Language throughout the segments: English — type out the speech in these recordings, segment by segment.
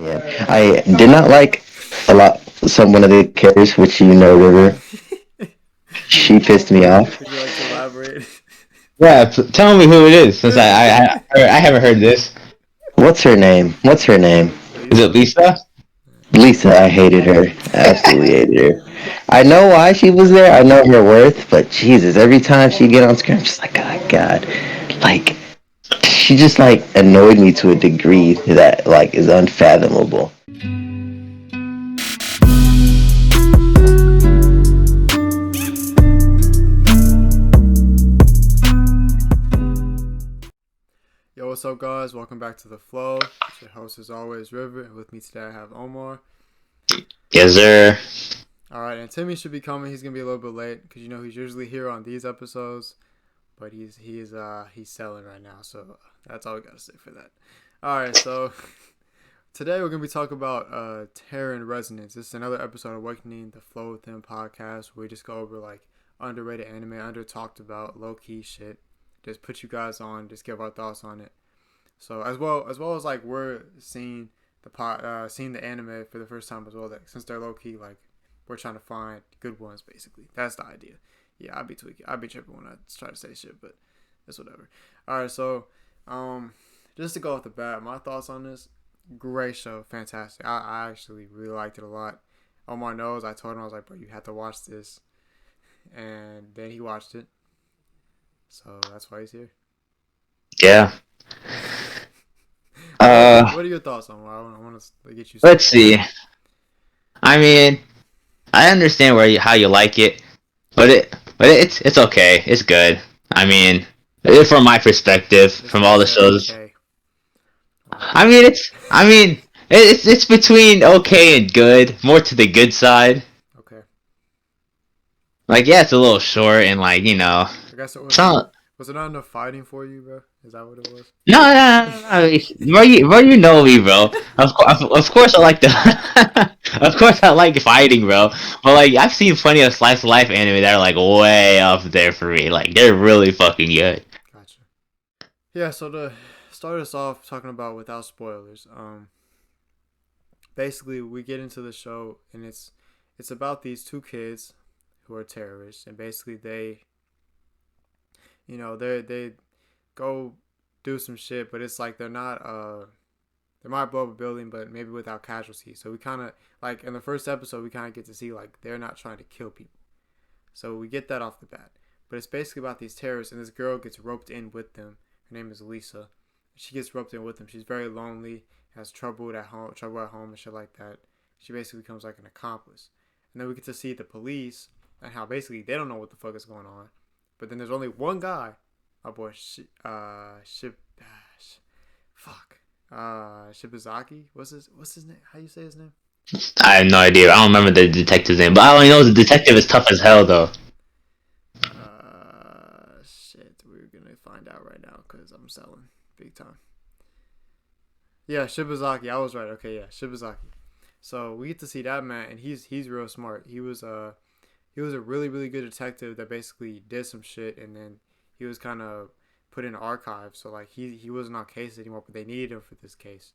Yeah, I did not like a lot. One of the characters, which you know, River. She pissed me off. Would you like to elaborate? Yeah, tell me who it is, since I haven't heard this. What's her name? What's her name? Is it Lisa? Lisa? Lisa. I hated her. Absolutely hated her. I know why she was there. I know her worth, but Jesus, every time she get on screen, I'm just like, oh God, like she just like annoyed me to a degree that like is unfathomable. Yo, what's up, guys? Welcome back to The Flow. It's your host, as always, River, and with me today I have Omar. Yes, sir. Alright, and Timmy should be coming. He's gonna be a little bit late because he's usually here on these episodes, but he's selling right now, so that's all we gotta say for that. Alright, so today we're gonna be talking about Terror and Resonance. This is another episode of Awakening the Flow with Him podcast where we just go over like underrated anime, under talked about, low key shit. Just put you guys on, just give our thoughts on it. So as well as like we're seeing seeing the anime for the first time as well. That since they're low key, like we're trying to find good ones. Basically, that's the idea. Yeah, I'd be tweaking, I'd be tripping when I try to say shit, but it's whatever. All right, so just to go off the bat, my thoughts on this: great show, fantastic. I actually really liked it a lot. Omar knows. I told him I was like, bro, you have to watch this, and then he watched it. So that's why he's here. Yeah. What are your thoughts on? I want to get you Let's started. see. I mean, I understand how you like it, but it's okay. It's good. I mean, from my perspective, This from man all the said shows. okay. Okay. I mean, it's between okay and good, more to the good side. Okay. Like, yeah, it's a little short and like I guess it it's not. was it not enough fighting for you, bro? Is that what it was? No, no, no, no. Bro, you know me, bro. Of course I like the. Of course I like fighting, bro. But like, I've seen plenty of slice of life anime that are like way up there for me. Like, they're really fucking good. Gotcha. Yeah. So to start us off talking about without spoilers, basically we get into the show and it's about these two kids who are terrorists, and basically they go do some shit, but it's like they might blow up a building, but maybe without casualties. So we kind of like in the first episode, we kind of get to see like they're not trying to kill people. So we get that off the bat. But it's basically about these terrorists, and this girl gets roped in with them. Her name is Lisa. She gets roped in with them. She's very lonely, has trouble at home, and shit like that. She basically becomes like an accomplice. And then we get to see the police and how basically they don't know what the fuck is going on. But then there's only one guy, my boy, fuck. Shibazaki. What's his name? How you say his name? I have no idea. I don't remember the detective's name, but I only know the detective is tough as hell, though. Shit. We're gonna find out right now because I'm selling big time. Yeah, Shibazaki. I was right. Okay, yeah, Shibazaki. So we get to see that man, and he's real smart. He was a really really good detective that basically did some shit, and then he was kind of put in archives. So like he wasn't on case anymore, but they needed him for this case.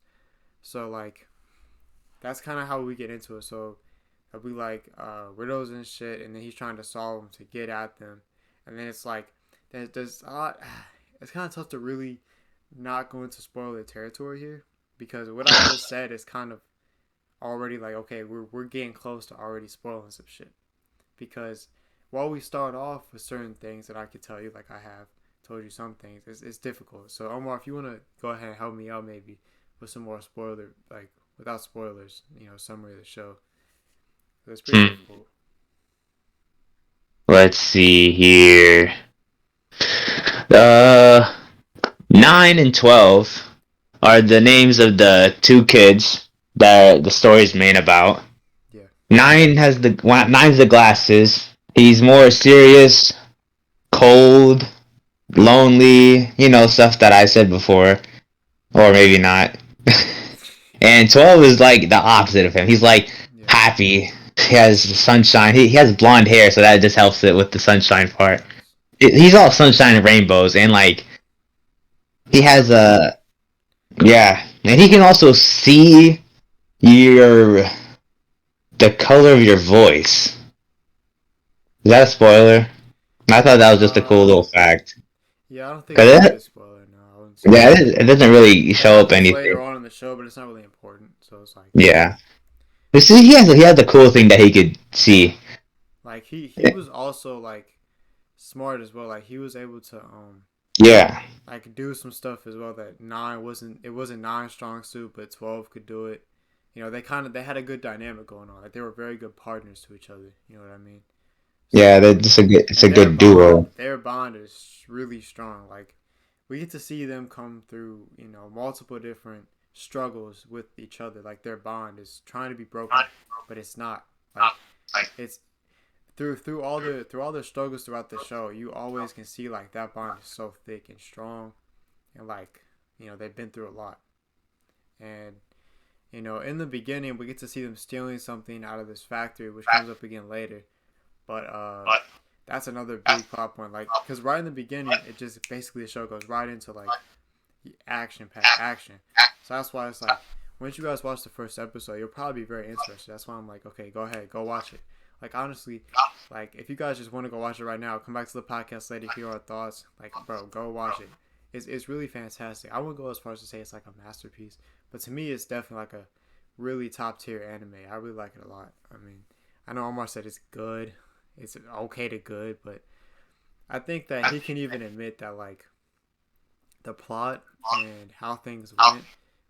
So like that's kind of how we get into it. So we like riddles and shit, and then he's trying to solve them to get at them, and then it's like there's a lot. It's kind of tough to really not go into spoiler territory here because what I just said is kind of already like okay, we're getting close to already spoiling some shit because while we start off with certain things that I could tell you, like I have told you some things, it's difficult. So Omar, if you want to go ahead and help me out maybe with some more spoiler, like without spoilers, summary of the show. It's pretty Hmm. difficult. Let's see here. Uh, 9 and 12 are the names of the two kids that the story's made about. Yeah. Nine's the glasses. He's more serious, cold, lonely, stuff that I said before, or maybe not. And 12 is like the opposite of him. He's like Yeah. happy. He has sunshine. He has blonde hair, so that just helps it with the sunshine part. Nice. He's all sunshine and rainbows, and like he He's has happy. a yeah, and he can also see Your the color of your voice. Is that a spoiler? I thought that was just a cool Uh, little fact. yeah, I don't think it's Cause really a it, spoiler. No, I wouldn't say yeah, that. it doesn't really It show up happens later anything. on in the show, but it's not really important. So it's like, Yeah. You see, he has the cool thing that he could see. like he was also like smart as well. Like he was able to Yeah. like do some stuff as well that nine wasn't. It wasn't nine strong suit, but 12 could do it. You know, they had a good dynamic going on. Like they were very good partners to each other. You know what I mean? Yeah, So it's a and good duo. their bond is really strong. Like we get to see them come through, you know, multiple different struggles with each other. Like their bond is trying to be broken, but it's not. Like it's through all the struggles throughout the show, you always can see like that bond is so thick and strong, and like you know they've been through a lot. And you know, in the beginning, we get to see them stealing something out of this factory, which comes up again later. But that's another big plot point. Like, because right in the beginning, it just basically the show goes right into like action packed action. So that's why it's like once you guys watch the first episode, you'll probably be very interested. That's why I'm like, okay, go ahead, go watch it. Like honestly, like if you guys just want to go watch it right now, come back to the podcast later, hear our thoughts. Like, bro, go watch it. It's really fantastic. I wouldn't go as far as to say it's like a masterpiece, but to me, it's definitely like a really top tier anime. I really like it a lot. I mean, I know Omar said it's good, it's okay to good, but I think that he can even admit that like the plot and how things went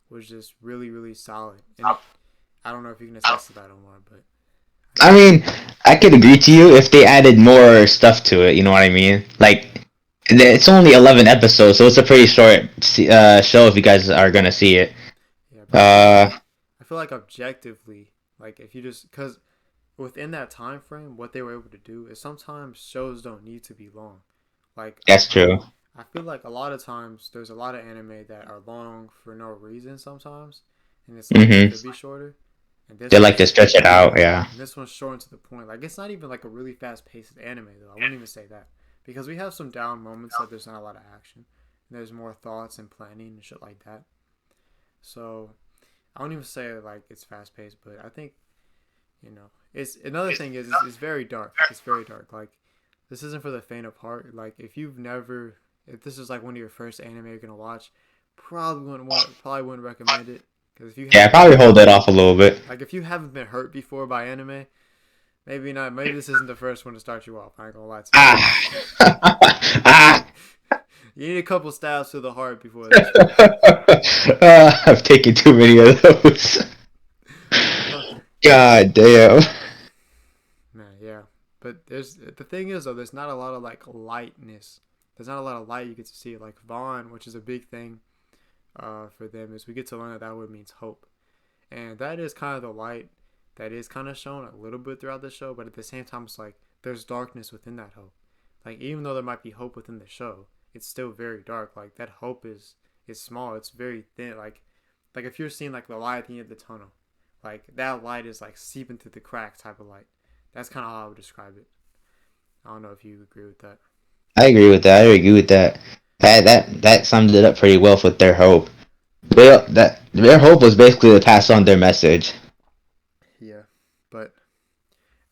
was just really really solid. And I don't know if you can attest to that, Omar, but I I think mean, I could agree to you if they added more stuff to it. You know what I mean? Like, it's only 11 episodes, so it's a pretty short show if you guys are gonna see it. yeah, but Uh, I feel like objectively, like if you just because within that time frame, what they were able to do is sometimes shows don't need to be long. Like that's true. I feel like a lot of times there's a lot of anime that are long for no reason sometimes, and it's like they Hmm. could be shorter. And They this like to one's stretch it out. Yeah. and this one's short and to the point. Like it's not even like a really fast paced anime though. I wouldn't even say that because we have some down moments that there's not a lot of action. And there's more thoughts and planning and shit like that. So I don't even say like it's fast paced, but I think you know it's another thing is it's very dark. It's very dark. Like this isn't for the faint of heart. Like if this is like one of your first anime you're gonna watch, probably wouldn't recommend it because if you Yeah, haven't been probably hold it off a little bit. like if you haven't been hurt before by anime, maybe not. Maybe this isn't the first one to start you off. I ain't gonna lie to Ah. Ah. you. You need a couple stabs to the heart before this. I've taken too many of those. Uh, God damn. Man, yeah. But there's the thing is though, there's not a lot of like lightness. There's not a lot of light you get to see. Like Vaughn, which is a big thing for them, is we get to learn that word means hope, and that is kind of the light that is kind of shown a little bit throughout the show. But at the same time, it's like there's darkness within that hope. Like even though there might be hope within the show, it's still very dark. Like that hope is small. It's very thin. Like if you're seeing like the light at the end of the tunnel, like that light is like seeping through the cracks type of light. That's kind of how I would describe it. I don't know if you agree with that. I agree with that. I agree with that. That summed it up pretty well with their hope. Their hope was basically to pass on their message. Yeah, but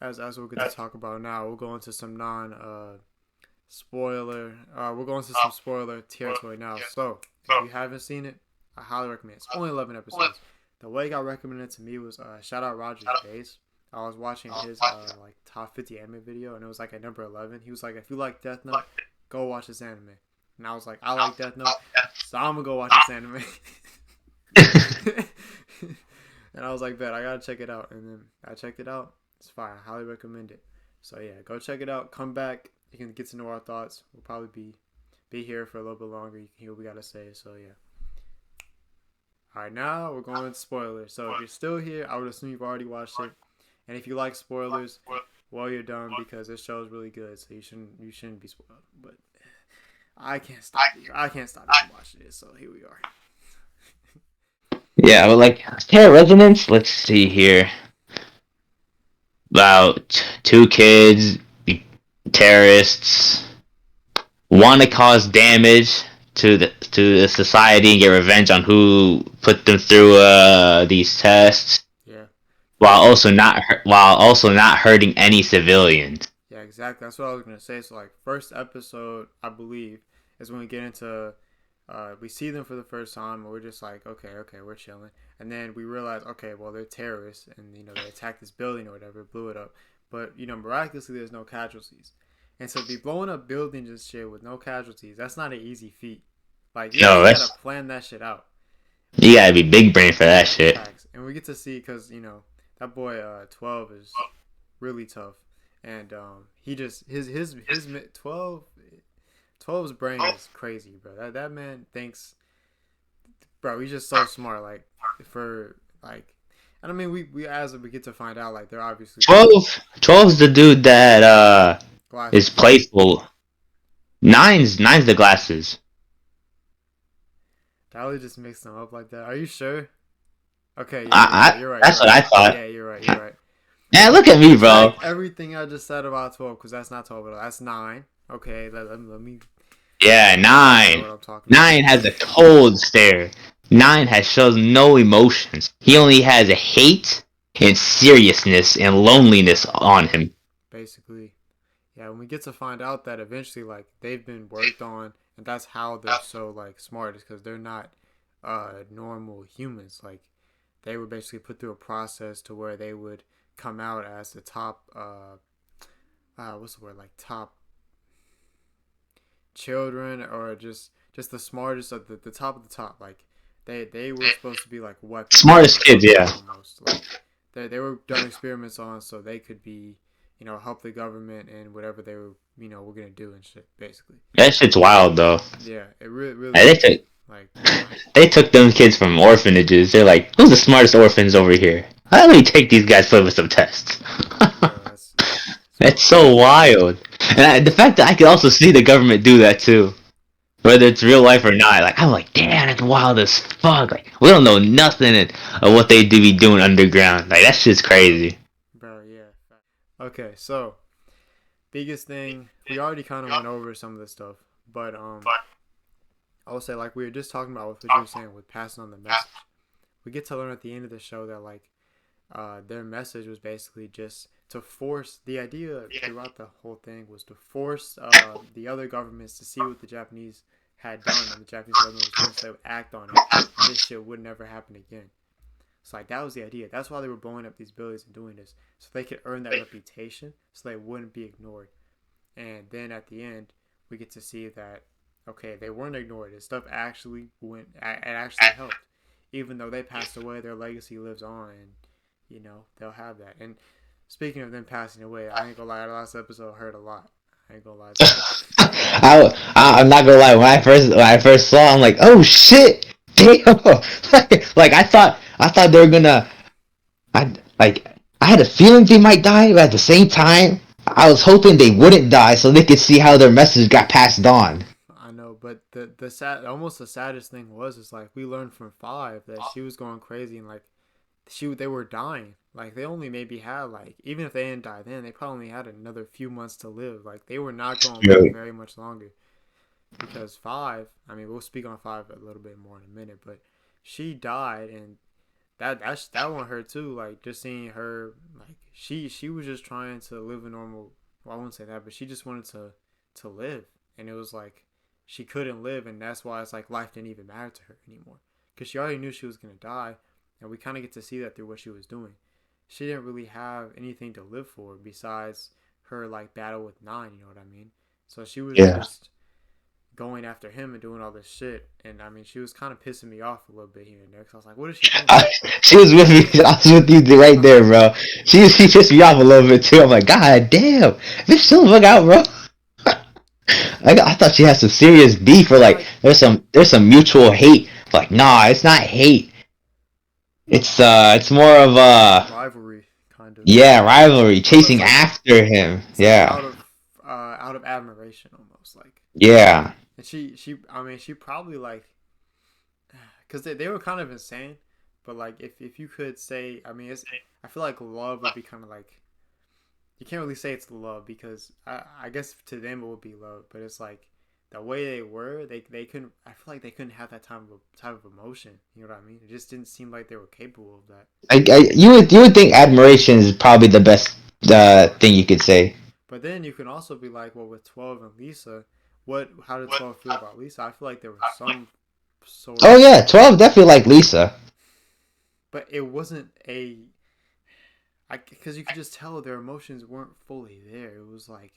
as we're going to talk about now, we'll go into some non spoiler. We're going to some spoiler territory now. So if you haven't seen it, I highly recommend. It's only 11 episodes. The way it got recommended to me was shout out Roger's Base. I was watching his like top 50 anime video, and it was like at number 11. He was like, if you like Death Note, go watch this anime. And I was like, I like Death Note, so I'm gonna go watch this anime. And I was like, bet I gotta check it out. And then I checked it out. It's fire. I highly recommend it. So yeah, go check it out. Come back. You can get to know our thoughts. We'll probably be here for a little bit longer. You can hear what we gotta say. So yeah. All right, now we're going to spoilers. So if you're still here, I would assume you've already watched it. And if you like spoilers, well, you're done because this show is really good. So you shouldn't be spoiled. But I can't stop you. I can't stop you from watching it. So here we are. Yeah, but like terror resonance. Let's see here. About two kids, terrorists, want to cause damage to the society and get revenge on who put them through these tests. while also not hurting any civilians. Yeah, exactly. That's what I was gonna say. So like first episode, I believe, is when we get into we see them for the first time and we're just like, okay, okay, we're chilling. And then we realize, okay, well they're terrorists and they attacked this building or whatever, blew it up. But miraculously there's no casualties. And so to be blowing up buildings and shit with no casualties, that's not an easy feat. Like you No, actually gotta that's plan that shit out. you gotta be big brain for that shit. Facts. And we get to see because that boy 12 is really tough, and he just his 12's brain is crazy, bro. That man thinks, bro. He's just so smart. Like for like, and I mean we as we get to find out like they're obviously 12's the dude that is glasses. playful. Nine's the glasses. Dolly just mixed them up like that. Are you sure? Okay, yeah, you're right. I You're right. You're that's what right. I thought. Yeah, you're right. You're right. Man, look at me, bro. Retract everything I just said about 12 because that's not 12 at all. That's 9. Okay, let me Yeah, know nine. what I'm talking about. Nine has a cold stare. Nine has shows no emotions. He only has a hate and seriousness and loneliness on him. Basically, yeah. When we get to find out that eventually, like they've been worked on, and that's how they're so like smart is because they're not normal humans. Like they were basically put through a process to where they would come out as the top what's the word, like top children, or just the smartest of the top of the top. Like they were supposed to be like weapons Smartest kids, yeah. almost. Like they were done experiments on so they could be help the government and whatever they were were gonna do and shit basically. That shit's wild though. Yeah, it really And is. Like they took them kids from orphanages. They're like, who's the smartest orphans over here? Let me take these guys play with some tests. bro, that's That's fucking so crazy. wild. And the fact that I could also see the government do that too. Whether it's real life or not, like I'm like, damn, that's wild as fuck. Like we don't know nothing of what they do be doing underground. Like that shit's crazy. Bro, yeah. Okay, so biggest thing we already kind of went over some of this stuff, but I would say like we were just talking about with what you were saying with passing on the message. We get to learn at the end of the show that like their message was basically just to force the idea throughout the whole thing was to force the other governments to see what the Japanese had done and the Japanese government was doing so they would act on it. And this shit would never happen again. So like that was the idea. That's why they were blowing up these buildings and doing this, so they could earn that reputation, so they wouldn't be ignored. And then at the end, we get to see that okay, they weren't ignored. This stuff actually went. It actually helped, even though they passed away. Their legacy lives on, and they'll have that. And speaking of them passing away, I ain't gonna lie. The last episode hurt a lot. I ain't gonna lie to you. I'm not gonna lie. When I first saw, I'm like, oh shit, damn. Like I thought they were gonna. I like I had a feeling they might die, but at the same time, I was hoping they wouldn't die so they could see how their message got passed on. I know, but the sad, almost the saddest thing was is like we learned from Five that she was going crazy and like they were dying. Like they only maybe had like even if they didn't die then, they probably only had another few months to live. Like they were not going to live Really? very much longer because Five. I mean, we'll speak on Five a little bit more in a minute, but she died and that one hurt too. Like just seeing her, like she was just trying to live a normal. Well, I wouldn't say that, but she just wanted to live, and it was like she couldn't live, and that's why it's like life didn't even matter to her anymore because she already knew she was gonna die, and we kind of get to see that through what she was doing. She didn't really have anything to live for besides her like battle with Nine. You know what I mean? So she was Yeah. just going after him and doing all this shit. And I mean, she was kind of pissing me off a little bit here and there because I was like, what is she doing? I, she was with me. I was with you right there, bro. She pissed me off a little bit too. I'm like, God damn, bitch, still look out, bro. I thought she had some serious beef or like Like there's some mutual hate. Like, nah, it's not hate. It's more of a rivalry, kind of. yeah rivalry, But it's chasing after him. it's like Yeah, out of admiration almost like. yeah, And she I mean she probably like because they were kind of insane. But like if you could say I mean it's I feel like love would be kind of like you can't really say it's love because I guess to them it would be love, but it's like the way they were, they couldn't. I feel like they couldn't have that type of emotion. You know what I mean? It just didn't seem like they were capable of that. You would think admiration is probably the best thing you could say. But then you can also be like, well, with 12 and Lisa, what? How did 12 feel about Lisa? I feel like there was some sort Oh of, yeah, 12 definitely like Lisa. but it wasn't a. Because you could just tell their emotions weren't fully there. It was like,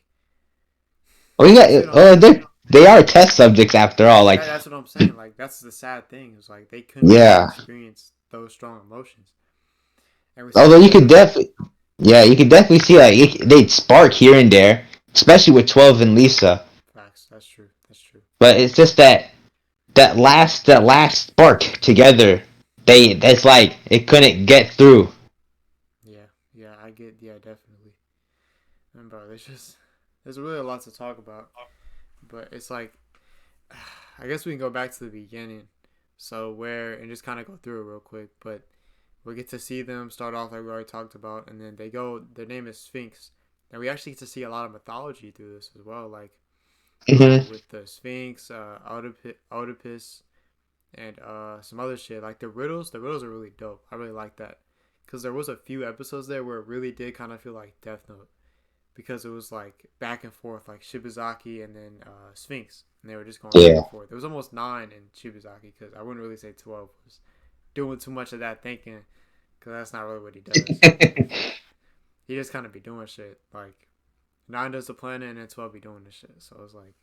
Oh you yeah, see what I'm oh saying? they are test subjects after all. Like That's what I'm saying. Like that's the sad thing. It's like they couldn't really yeah, experience those strong emotions, and we see although that you with could them. definitely yeah you could definitely see like they'd spark here and there, especially with 12 and Lisa. Facts. That's true. That's true. But it's just that last spark together, it's like it couldn't get through. Yeah. Yeah. I get. Yeah. Definitely. And bro, there's really a lot to talk about, but it's like, I guess we can go back to the beginning. So where and just kind of go through it real quick, but we get to see them start off like we already talked about, and then they go. Their name is Sphinx, and we actually get to see a lot of mythology through this as well, like Hmm. with the Sphinx, Oedipus, and some other shit. Like the riddles. The riddles are really dope. I really like that because there was a few episodes there where it really did kind of feel like Death Note because it was like back and forth, like Shibazaki and then Sphinx, and they were just going back Yeah. and forth. There was almost 9 in Shibazaki because I wouldn't really say 12 was doing too much of that thinking because that's not really what he does. He just kind of be doing shit. Like 9 does the planning and then 12 be doing the shit. So it's like,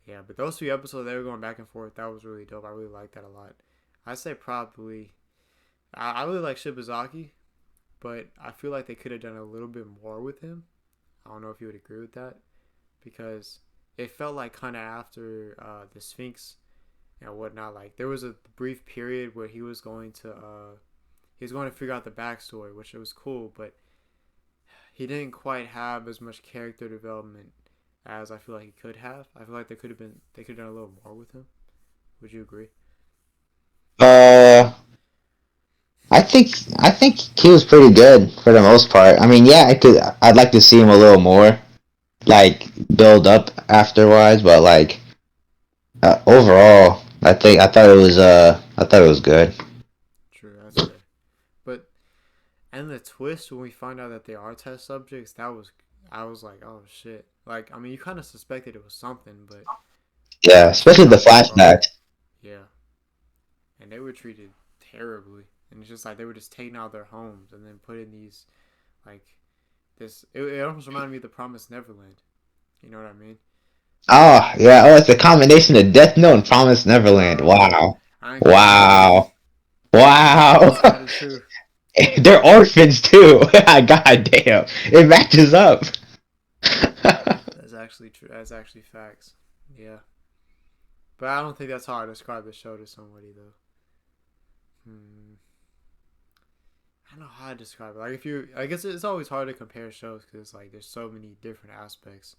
yeah. But those few episodes they were going back and forth. That was really dope. I really like that a lot. I say probably. I really like Shibazaki, but I feel like they could have done a little bit more with him. I don't know if you would agree with that because it felt like kind of after the Sphinx and whatnot. Like there was a brief period where he was going to figure out the backstory, which it was cool, but he didn't quite have as much character development as I feel like he could have. I feel like they could have done a little more with him. Would you agree? uh, I think he was pretty good for the most part. I mean, yeah, I'd like to see him a little more, like build up afterwards, but like overall, I thought it was good. True, that's fair. But and the twist when we find out that they are test subjects, that was I was like, oh shit. Like I mean, you kind of suspected it was something, but Yeah, when it turned especially the out to be wrong, flashbacks. yeah. And they were treated terribly, and it's just like they were just taken out of their homes and then put in these like this. It almost reminded me of the Promised Neverland. You know what I mean? Oh yeah, oh it's a combination of Death Note and Promised Neverland. Bro, Wow, I ain't gonna lie, bro. wow, wow. That's kind of true. They're orphans too. God damn, it matches up. That's actually true. That's actually facts. Yeah, but I don't think that's how I describe the show to somebody though. Hmm. I don't know how to describe it. Like if you, I guess it's always hard to compare shows because like there's so many different aspects.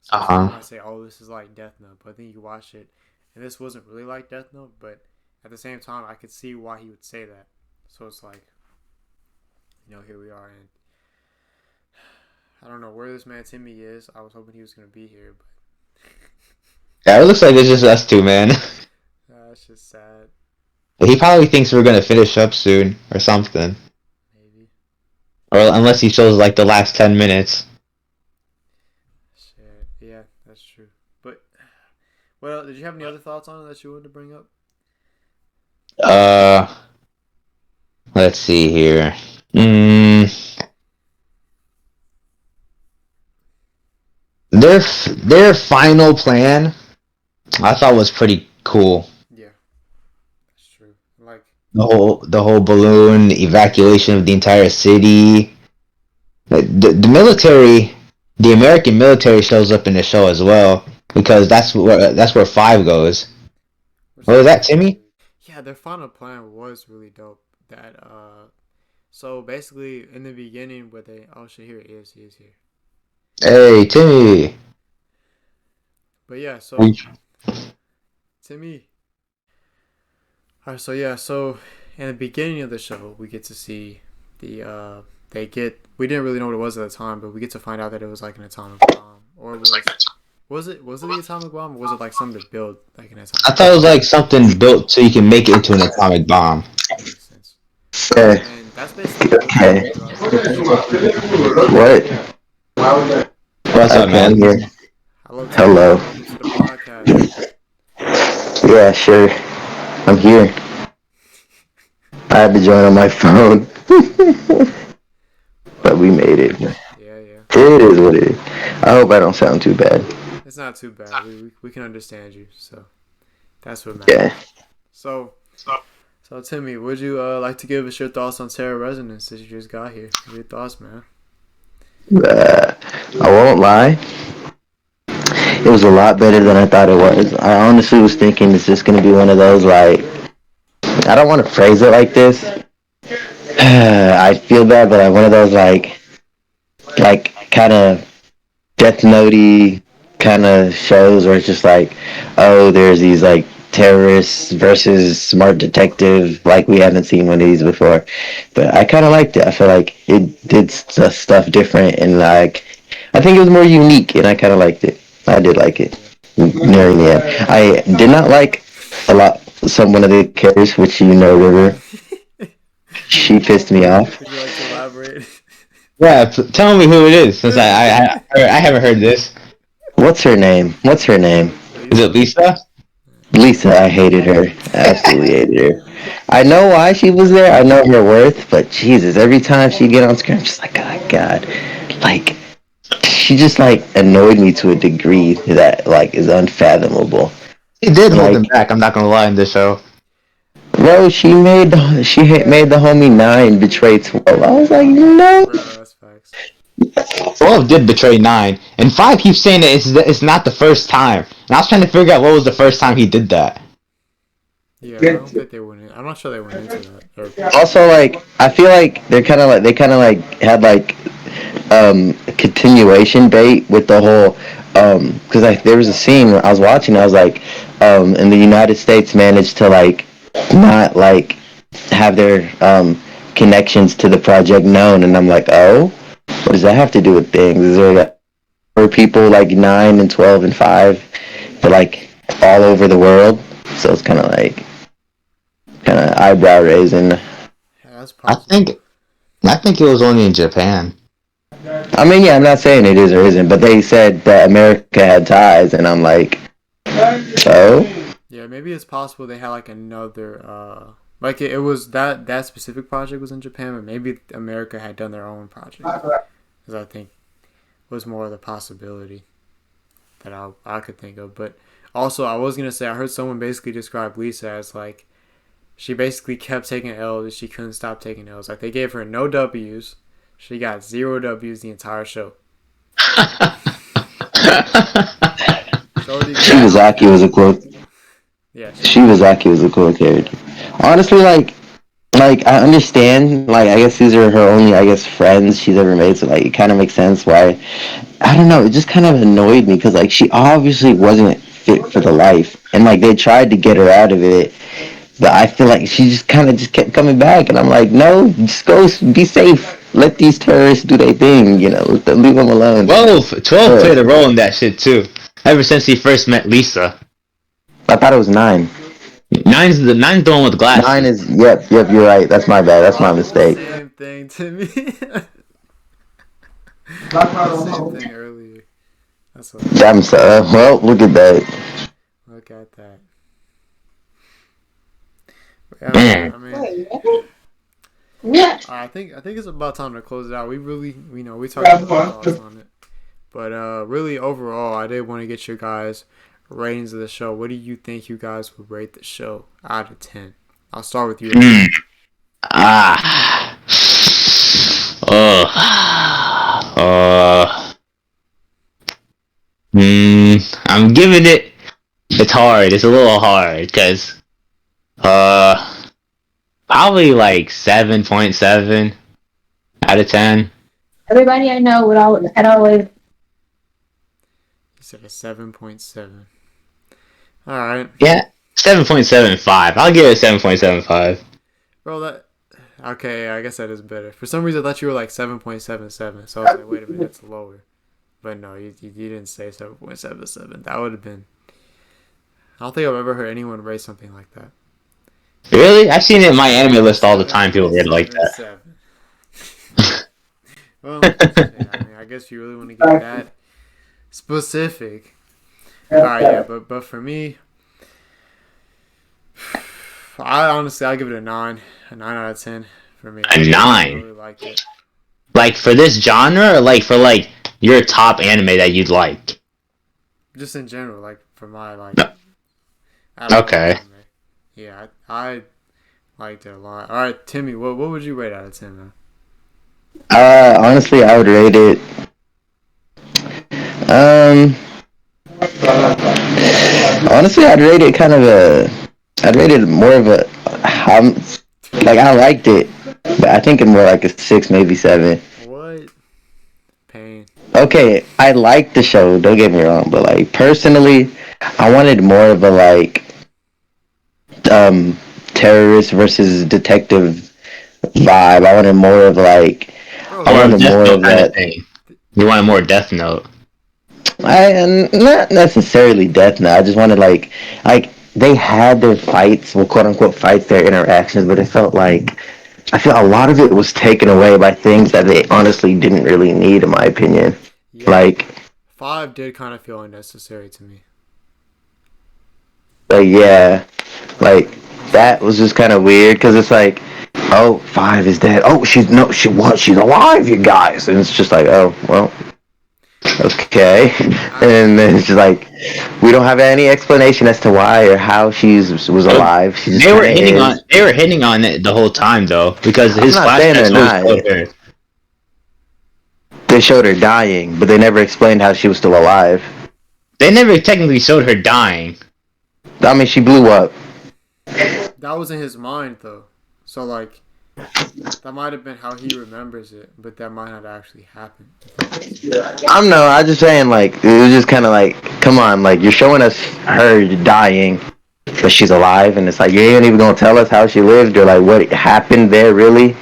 So Uh some people huh. might say, "Oh, this is like Death Note," but then you watch it, and this wasn't really like Death Note. But at the same time, I could see why he would say that. So it's like, here we are, and I don't know where this man Timmy is. I was hoping he was gonna be here, but Yeah, it looks like it's just us two, man. that's just sad. He probably thinks we're gonna finish up soon or something, Maybe. or unless he shows like the last 10 minutes. Shit. Yeah, that's true. But well, did you have any other thoughts on it that you wanted to bring up? Uh, let's see here. Mm, their final plan, I thought was pretty cool. Yeah, that's true. Like, The whole balloon evacuation of the entire city. The military, the American military shows up in the show as well because that's where five goes. which What was is that, actually Timmy? really, yeah, their final plan was really dope. That so basically in the beginning, where they oh shit, here he is here. Hey, Timmy. But yeah, so Timmy. Alright, so yeah, so in the beginning of the show, we get to see the we didn't really know what it was at the time, but we get to find out that it was like an atomic bomb, or it was Was it the atomic bomb, or was it like something to build like an I atomic thought bomb? it was like something built so you can make it into an atomic bomb. That makes sense. Okay. And that's basically all the time we Okay. got for this show. What? What's up, Okay, I'm man? here. Hello, Timmy. Hello. Welcome to the podcast. Yeah, sure. I'm here. I had to join on my phone, but Well, we made it. yeah, yeah. It is what it is. I hope I don't sound too bad. It's not too bad. We can understand you, so that's what Yeah. matters. So, so Timmy, would you like to give us your thoughts on Terra Resonance since you just got here? Your thoughts, man. Uh, I won't lie. It was a lot better than I thought it was. I honestly was thinking it's just going to be one of those, like, I don't want to phrase it like this. I feel bad, but like one of those, like kind of Death Note kind of shows where it's just like, oh, there's these like terrorists versus smart detective, like we haven't seen one of these before. But I kind of liked it. I feel like it did stuff different, and like I think it was more unique, and I kind of liked it. I did like it. Nearing the end, I did not like a lot. Some one of the characters, which you know, River, she pissed me off. Would you like to elaborate? Yeah, tell me who it is, since I haven't heard this. What's her name? What's her name? Is it Lisa? Lisa? Lisa, I hated her. Absolutely hated her. I know why she was there. I know her worth, but Jesus, every time she get on screen, I'm just like, oh God, like she just like annoyed me to a degree that like is unfathomable. He did And hold him like, back. I'm not gonna lie in this show. bro, made the homie 9 betray 12. I was like, no. Bro, that's facts. 12 did betray 9, and 5 keeps saying that it's not the first time. And I was trying to figure out what was the first time he did that. Yeah, I don't think they went in. I'm not sure they went into that. Also, like, I feel like they kind of like had like continuation bait with the whole because there was a scene I was watching. I was like, and the United States managed to like not like have their connections to the project known, and I'm like, oh, what does that have to do with things? Is there like, for people like 9 and 12 and 5, but like all over the world? So it's kind of eyebrow raising. Yeah, that's I possible. think I think it was only in Japan. I mean, yeah, I'm not saying it is or isn't, but they said that America had ties, and I'm like, oh, Yeah, maybe it's possible they had like another like it was that specific project was in Japan, but maybe America had done their own project. Because I think was more of the possibility that I could think of. But also, I was gonna say I heard someone basically describe Lisa as like she basically kept taking L's and she couldn't stop taking L's. Like they gave her no W's, she got 0 W's the entire show. Shorty got Shibazaki was a cool. yeah, she was. Shibazaki was a cool character. Honestly, like I understand. Like I guess these are her only, I guess, friends she's ever made. So like it kind of makes sense why. I don't know. It just kind of annoyed me because like she obviously wasn't fit for the life, and like they tried to get her out of it. But I feel like she just kind of just kept coming back, and I'm like, no, just go be safe. Let these terrorists do their thing, you know. Leave them alone. 12 played a role in that shit too. Ever since he first met Lisa. I thought it was 9. Nine's the one with glasses. 9 is yep. You're right. That's my bad. That's my mistake. Same thing to me. The same thing earlier. That's what. I'm sorry. Well, look at that. Look at that. But yeah, Man. I mean, I think it's about time to close it out. We really, we talked about our thoughts on it, but really overall, I did want to get your guys' ratings of the show. What do you think you guys would rate the show out of 10? I'll start with you. Ah. Oh. I'm giving it. It's hard. It's a little hard because probably like 7.7 out of 10. Everybody I know would always, You said a 7.7. All right. Yeah, 7.75. I'll give it 7.75. Bro, that. Okay, I guess that is better. For some reason, I thought you were like 7.77. So I was like, wait a minute, that's lower. But no, you didn't say 7.77. That would have been. I don't think I've ever heard anyone rate something like that. Really? I've seen it in my anime list all the time. People rate it like that. 7.77. Well, yeah, I mean, I guess you really want to get that specific. All right, yeah, but for me, I give it a 9 out of 10 for me. A I 9? really liked it. Like for this genre, or like for like your top anime that you'd like? Just in general, like for my like. No. I love Okay. anime. Yeah, I liked it a lot. All right, Timmy, what would you rate out of 10, man? Honestly, I would rate it. Um, honestly, I'd rate it kind of a. I'd rate it more of a. Like I liked it, but I think it's more like a 6, maybe 7. What? Pain. Okay, I liked the show. Don't get me wrong, but like personally, I wanted more of a like terrorist versus detective vibe. I wanted more of like. Bro, I More of a wanted Death more Note of kind of that. thing. You want more Death Note? Not necessarily Death Note. I just wanted like they had their fights, well, quote unquote fights, their interactions, but it felt like I feel a lot of it was taken away by things that they honestly didn't really need, in my opinion. yeah, Like, 5 did kind of feel unnecessary to me. yeah, Like like when that something. was just kind of weird because it's like, oh, Five is dead. Oh, she's no, she what? She's alive, you guys, and it's just like, oh, well, okay, I and then it's just like we don't have any explanation as to why or how she was Well, alive. She just kind of is. they were hitting on it the whole time though, because I'm his not saying they're flashbacks always not. showed her. They showed her dying, but they never explained how she was still alive. They never technically showed her dying. I mean, she blew up. that was in his mind though, so like that might have been how he remembers it, but that might not actually happen. I'm no. I'm just saying, like it was just kind of like, come on, like you're showing us her dying, but she's alive, and it's like you ain't even gonna tell us how she lived or like what happened there, really.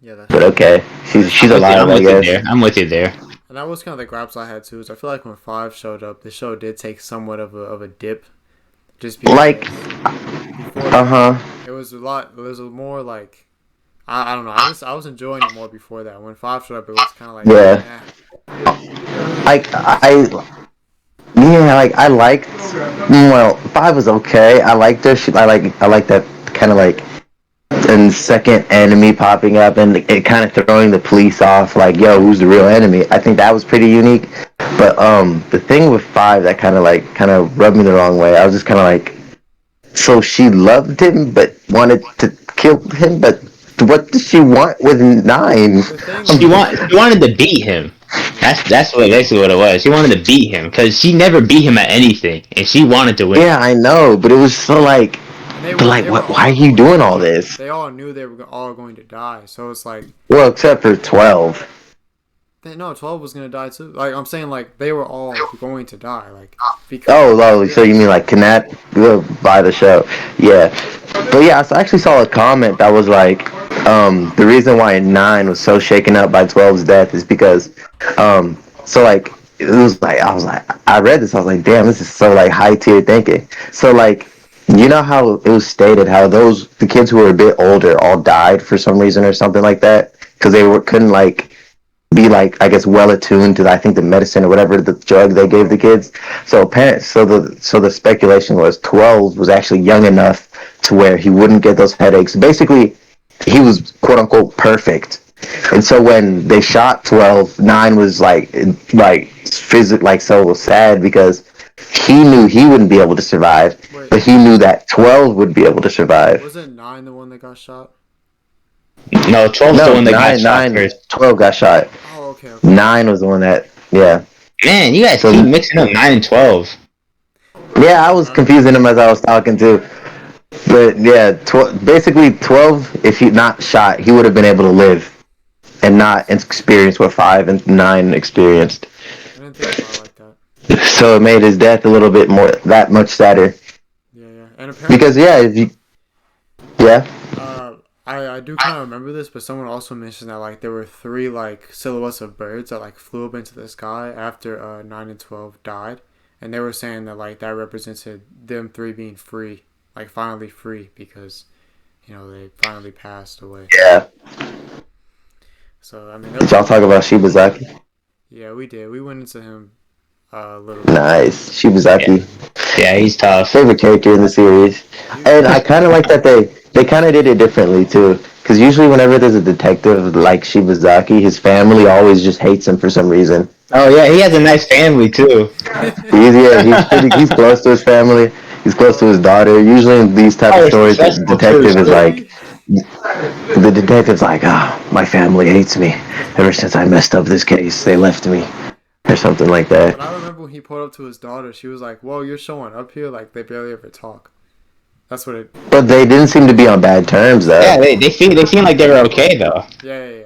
Yeah, that's But true. okay, I guess she's alive, I'm I with you guess. there. I'm with you there. and that was kind of the gripes I had too. Is I feel like when 5 showed up, the show did take somewhat of a dip, just Like, because before uh that huh. it was a lot. It was a more like I don't know. I was enjoying it more before that. When 5 showed up, it was kind of like Yeah. Like yeah, like I liked. Well, Five was okay. I liked her. I like that kind of like and second enemy popping up and it kind of throwing the police off like, yo, who's the real enemy? I think that was pretty unique. But the thing with Five that kind of rubbed me the wrong way. I was just kind of like, so she loved him but wanted to kill him, but what does she want with Nine? The thing was, She wanted to beat him. That's what basically what it was. She wanted to beat him because she never beat him at anything, and she wanted to win. Yeah, I know, but it was so like, and but like, they were what? Why all are you going to doing all die. this? They all knew they were all going to die. So it's like, Well, except for 12. no, 12 was going to die too. Like I'm saying, like they were all going to die. Like because Oh, so you mean like Kidnap by the show? Yeah, but yeah, I actually saw a comment that was like, the reason why Nine was so shaken up by 12's death is because, so like it was like I read this, I was like, damn, this is so like high tier thinking. So like, you know how it was stated how the kids who were a bit older all died for some reason or something like that because they couldn't like be like, I guess, well attuned to, I think, the medicine or whatever the drug they gave the kids. So apparent so the speculation was 12 was actually young enough to where he wouldn't get those headaches. Basically, he was quote unquote perfect. And so when they shot 12, 9 was like so sad because he knew he wouldn't be able to survive, wait, but he knew that 12 would be able to survive. wasn't 9 the one that got shot? No, 12's the No, one that got shot 9, first. 12 got shot. Oh, okay, okay. 9 was the one that, yeah. Man, you guys So keep mixing up 9 and 12. yeah, I Yeah, was my bad. confusing him as I was talking too. But yeah, basically 12, if he not shot, he would have been able to live and not experience what 5 and 9 experienced. I didn't think about it like that. So it made his death a little bit more, that much sadder. Yeah, yeah. And Because apparently, yeah, if you, yeah, I do kind of remember this, but someone also mentioned that like there were three like silhouettes of birds that like flew up into the sky after 9 and 12 died, and they were saying that like that represented them three being free, like finally free because they finally passed away. Yeah. So I mean, Did y'all talk about Shibazaki? yeah, we did. We went into him a little bit. Nice. Yeah, Shibazaki. yeah, he's tough. Favorite character in the series. And I kind of like that they kind of did it differently too. Because usually whenever there's a detective like Shibazaki, his family always just hates him for some reason. Oh yeah, he has a nice family too. He's close to his family. He's close to his daughter. Usually in these type of Oh, it's stories, the successful too. detective is So, like, the detective's like, my family hates me. Ever since I messed up this case, they left me, or something like But that. I remember when he pulled up to his daughter, she was like, "Whoa, you're showing up here." Like they barely ever talk. That's what it. But they didn't seem to be on bad terms though. yeah, they seem like they were okay though. Yeah.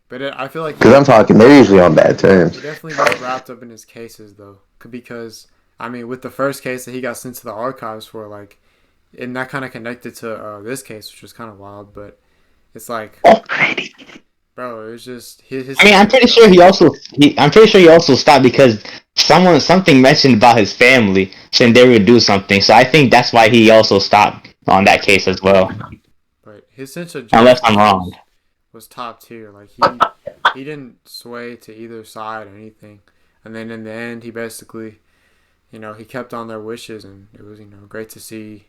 But I feel like Because I'm talking, they're usually on bad he terms. definitely gets wrapped up in his cases though, because I mean, with the first case that he got sent to the archives for, like, and that kind of connected to this case, which was kind of wild. But it's like, Alrighty. bro, it was just his I mean, I'm pretty sure he also stopped because something mentioned about his family saying they would do something. So I think that's why he also stopped on that case as well. But his sense of Unless I'm justice wrong. was top tier. Like he didn't sway to either side or anything. And then in the end, he basically, he kept on their wishes, and it was great to see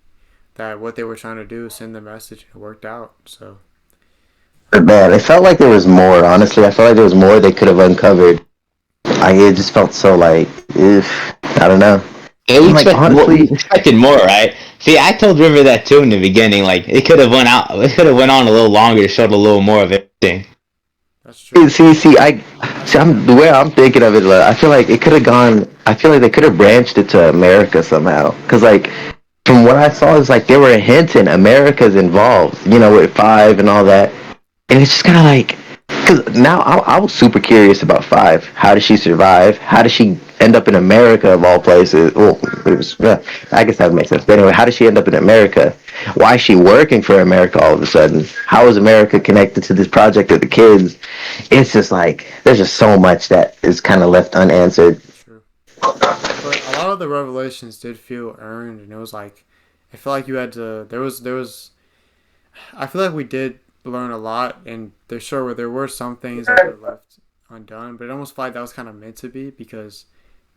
that what they were trying to do, send the message, and it worked out. So Man, it felt like there was more. Honestly, I felt like there was more they could have uncovered. It just felt so like, I don't know. Yeah, I'm like, we honestly, expected more, right? See, I told River that too in the beginning. Like it could have it could have went on a little longer to show a little more of everything. that's true. the way I'm thinking of it, like, I feel like it could have gone. I feel like they could have branched it to America somehow. Because like, from what I saw, it's like there were hints in America's involved. With Five and all that. And it's just kind of like, because now I was super curious about Five. How did she survive? How did she end up in America of all places? Well, I guess that would make sense. But anyway, how did she end up in America? Why is she working for America all of a sudden? How is America connected to this project of the kids? It's just like, there's just so much that is kind of left unanswered. True. But a lot of the revelations did feel earned, and it was like, I feel like you had to. There was. I feel like we did learn a lot, and there were some things that were left undone, but it almost felt like that was kind of meant to be because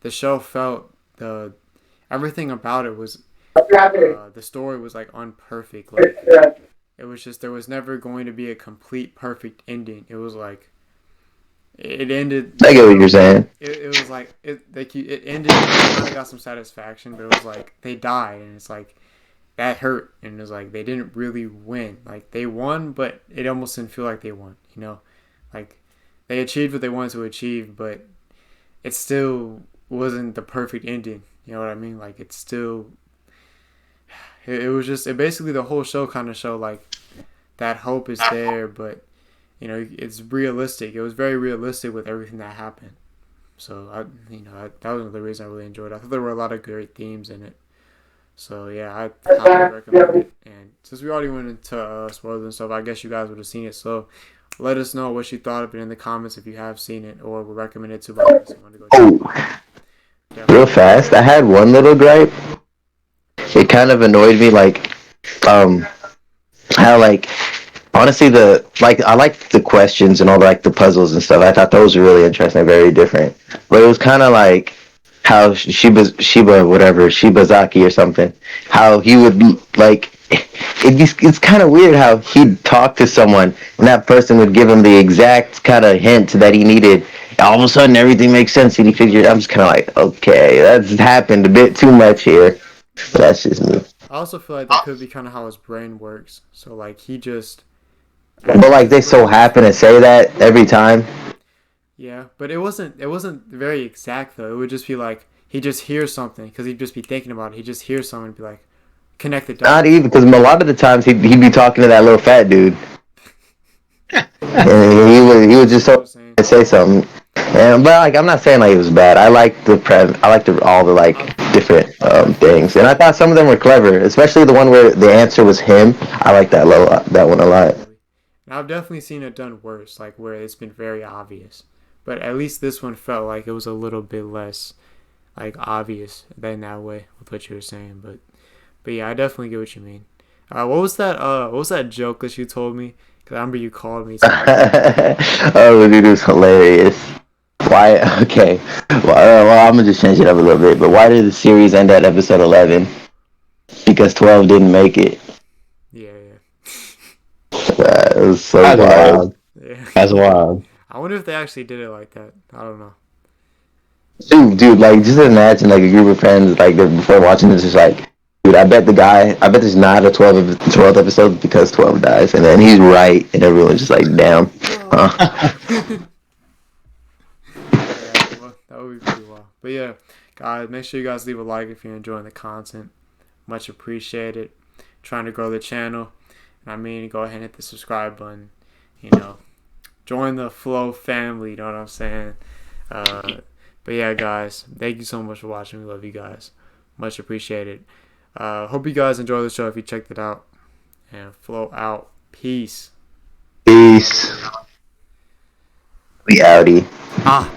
the show felt everything about it was the story was like unperfect. Like it was just there was never going to be a complete perfect ending. It was like it ended. I get what you're saying. It was like it ended. You kind of got some satisfaction, but it was like they died, and it's like that hurt, and it was like they didn't really win. Like they won, but it almost didn't feel like they won. Like they achieved what they wanted to achieve, but it still wasn't the perfect ending. You know what I mean? Like it still. It was just basically the whole show kind of showed like that hope is there, but it's realistic. It was very realistic with everything that happened. So that was the reason I really enjoyed it. I thought there were a lot of great themes in it. So yeah, I highly recommend it. And since we already went into spoilers and stuff, I guess you guys would have seen it. So let us know what you thought of it in the comments if you have seen it or would recommend it to others. You want to go check it out. Real fast, I had one little gripe. It kind of annoyed me, like, um, how, like, honestly, I liked the questions and all the puzzles and stuff. I thought those were really interesting, very different. But it was kind of like how Shibazaki or something. How he would it's kind of weird how he'd talk to someone and that person would give him the exact kind of hint that he needed. All of a sudden, everything makes sense, and he figured. I'm just kind of like, okay, that's happened a bit too much here. But that's just me. I also feel like that could be kind of how his brain works. So like he just. But like they so happen to say that every time. Yeah, but it wasn't very exact though. It would just be like he just hears something because he'd just be thinking about it. He just hears something and be like, connect the Not dots. even because a lot of the times he'd be talking to that little fat dude, and he would just say something. But like I'm not saying like it was bad. I liked all the different things, and I thought some of them were clever, especially the one where the answer was him. I like that one a lot. I've definitely seen it done worse, like where it's been very obvious. But at least this one felt like it was a little bit less like obvious than that way with what you were saying. But yeah, I definitely get what you mean. What was that? What was that joke that you told me? Because I remember you called me something. Oh, dude, it was hilarious. Why? Okay. Well, I'm gonna just change it up a little bit. But why did the series end at episode 11? Because 12 didn't make it. Yeah, It was so That's wild. wild. yeah. That's wild. I wonder if they actually did it like that. I don't know. Dude, like, just imagine, like, a group of friends, like, before watching this, is like, dude, I bet there's not a 12th episode because 12 dies. And then he's right, and everyone's just like, damn. Huh. Yeah, well, that would be pretty wild. But yeah, guys, make sure you guys leave a like if you're enjoying the content. Much appreciated. Trying to grow the channel. And I mean, go ahead and hit the subscribe button. You know, join the Flow family. You know what I'm saying? But yeah, guys, thank you so much for watching. We love you guys. Much appreciated. Hope you guys enjoy the show if you checked it out. And Flow out. Peace. Peace. We outie. Ah.